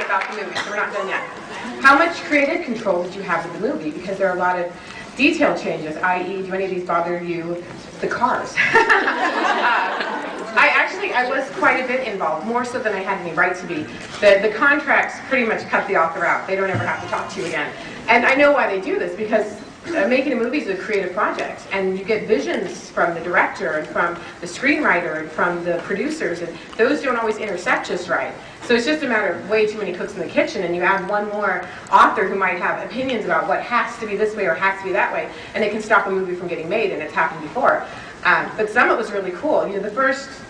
about the movie, so we're not done yet. How much creative control did you have with the movie? Because there are a lot of detail changes, i.e., do any of these bother you? The cars. I was quite a bit involved, more so than I had any right to be. The contracts pretty much cut the author out. They don't ever have to talk to you again. And I know why they do this, because making a movie is a creative project, and you get visions from the director and from the screenwriter and from the producers, and those don't always intersect just right. So it's just a matter of way too many cooks in the kitchen, and you add one more author who might have opinions about what has to be this way or has to be that way, and it can stop a movie from getting made, and it's happened before. But Summit was really cool. You know,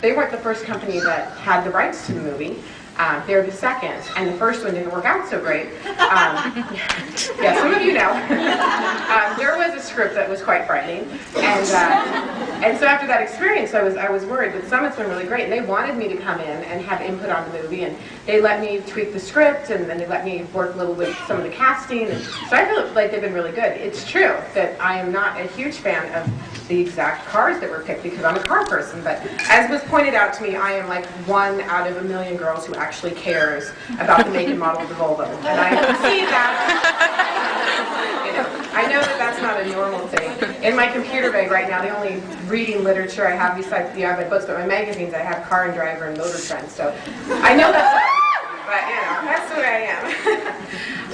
they weren't the first company that had the rights to the movie. They're the second, and the first one didn't work out so great. Yeah, some of you know. There was a script that was quite frightening, and so after that experience, I was worried. But Summit's been really great, and they wanted me to come in and have input on the movie, and they let me tweak the script, and then they let me work a little with some of the casting. And so I feel like they've been really good. It's true that I am not a huge fan of the exact cars that were picked because I'm a car person, but as was pointed out to me, I am like 1 out of a million girls who actually cares about the make and model of the Volvo, and I see that. You know, I know that that's not a normal thing. In my computer bag right now, the only reading literature I have besides the my books, but my magazines, I have Car and Driver and Motor Trend, so I know that's not normal, but you know, that's the way I am.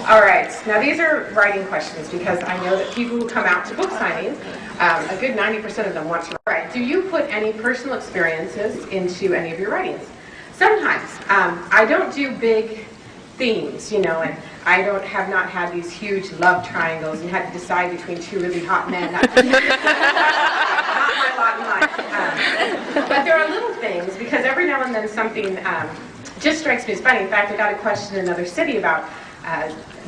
All right, now these are writing questions because I know that people who come out to book signings, a good 90% of them want to write. Do you put any personal experiences into any of your writings? Sometimes. I don't do big themes, you know, and I have not had these huge love triangles and had to decide between 2 really hot men. Not my lot in life. But there are little things, because every now and then something just strikes me as funny. In fact, I got a question in another city about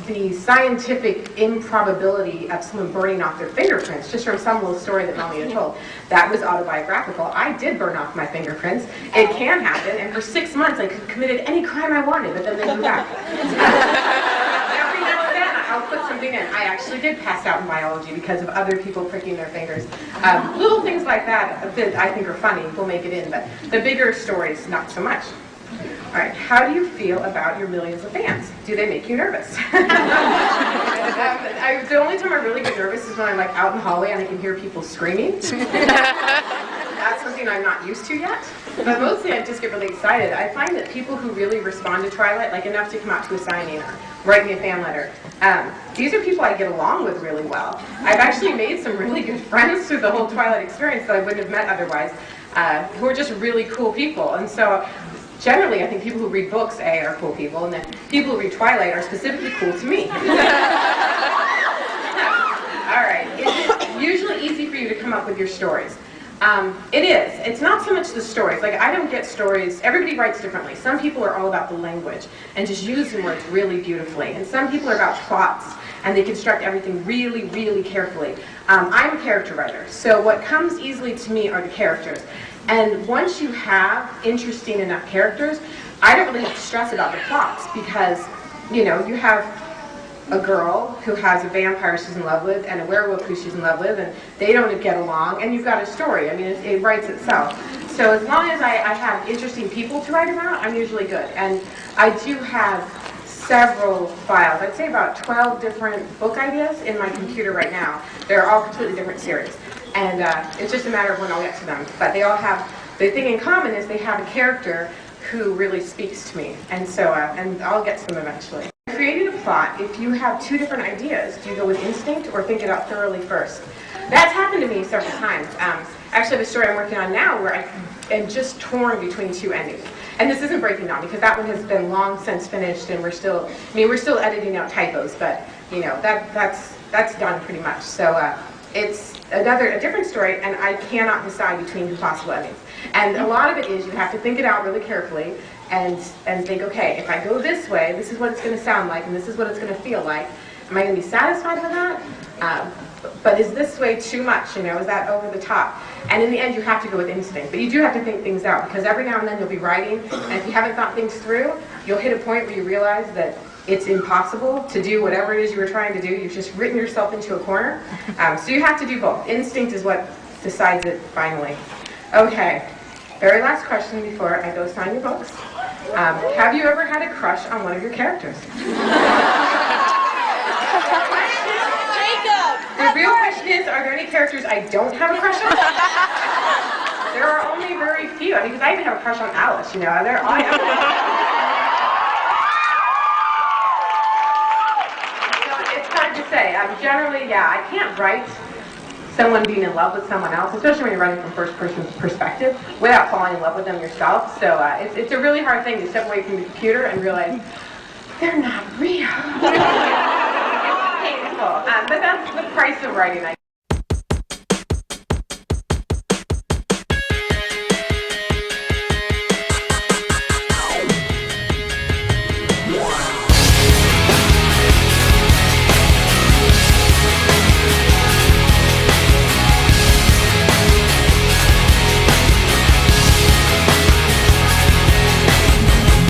the scientific improbability of someone burning off their fingerprints, just from some little story that Melanie had told. That was autobiographical. I did burn off my fingerprints. It can happen, and for 6 months I committed any crime I wanted, but then they grew back. Every now and then I'll put something in. I actually did pass out in biology because of other people pricking their fingers. Little things like that I think are funny will make it in, but the bigger stories, not so much. All right, how do you feel about your millions of fans? Do they make you nervous? The only time I really get nervous is when I'm like out in the hallway and I can hear people screaming. That's something I'm not used to yet. But mostly I just get really excited. I find that people who really respond to Twilight, like enough to come out to a signing or write me a fan letter, these are people I get along with really well. I've actually made some really good friends through the whole Twilight experience that I wouldn't have met otherwise, who are just really cool people. And so generally, I think people who read books, are cool people, and then people who read Twilight are specifically cool to me. All right, is it usually easy for you to come up with your stories? It is. It's not so much the stories. Like, I don't get stories. Everybody writes differently. Some people are all about the language and just using words really beautifully. And some people are about plots, and they construct everything really, really carefully. I'm a character writer, so what comes easily to me are the characters. And once you have interesting enough characters, I don't really have to stress about the plots because, you know, you have a girl who has a vampire she's in love with and a werewolf who she's in love with, and they don't get along, and you've got a story. I mean, it writes itself. So as long as I have interesting people to write about, I'm usually good. And I do have several files. I'd say about 12 different book ideas in my computer right now. They're all completely different series. And it's just a matter of when I'll get to them. But they all have, the thing in common is they have a character who really speaks to me. And so, and I'll get to them eventually. Creating a plot, if you have 2 different ideas, do you go with instinct or think it out thoroughly first? That's happened to me several times. Actually, I have a story I'm working on now where I am just torn between 2 endings. And this isn't Breaking Dawn because that one has been long since finished, and we're still editing out typos, but you know, that's done pretty much. So it's a different story, and I cannot decide between 2 possible endings. And a lot of it is you have to think it out really carefully and think, okay, if I go this way, this is what it's going to sound like, and this is what it's going to feel like. Am I going to be satisfied with that? But is this way too much? You know, is that over the top? And in the end, you have to go with instinct. But you do have to think things out, because every now and then you'll be writing, and if you haven't thought things through, you'll hit a point where you realize that it's impossible to do whatever it is you were trying to do. You've just written yourself into a corner. So you have to do both. Instinct is what decides it finally. Okay, very last question before I go sign your books. Have you ever had a crush on one of your characters? The real question is, are there any characters I don't have a crush on? There are only very few. I mean, because I even have a crush on Alice, you know. I have so it's hard to say. Generally, yeah, I can't write someone being in love with someone else, especially when you're writing from first-person perspective, without falling in love with them yourself. So it's a really hard thing to step away from the computer and realize they're not real. It's painful, but that's the price of writing.